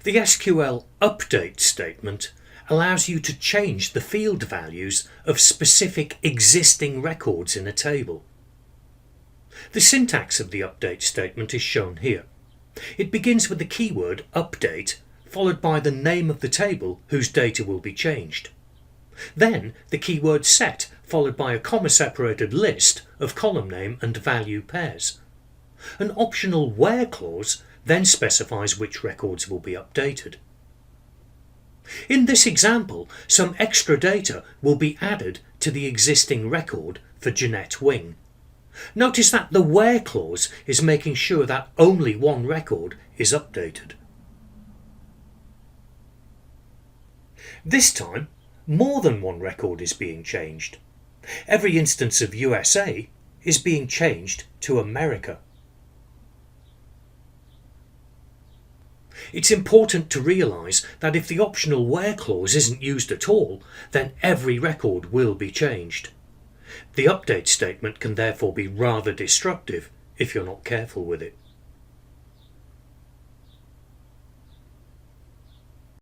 The SQL UPDATE statement allows you to change the field values of specific existing records in a table. The syntax of the update statement is shown here. It begins with the keyword update, followed by the name of the table whose data will be changed. Then the keyword set, followed by a comma-separated list of column name and value pairs. An optional where clause then specifies which records will be updated. In this example, some extra data will be added to the existing record for Jeanette Wing. Notice that the where clause is making sure that only one record is updated. This time, more than one record is being changed. Every instance of USA is being changed to America. It's important to realise that if the optional where clause isn't used at all, then every record will be changed. The update statement can therefore be rather destructive if you're not careful with it.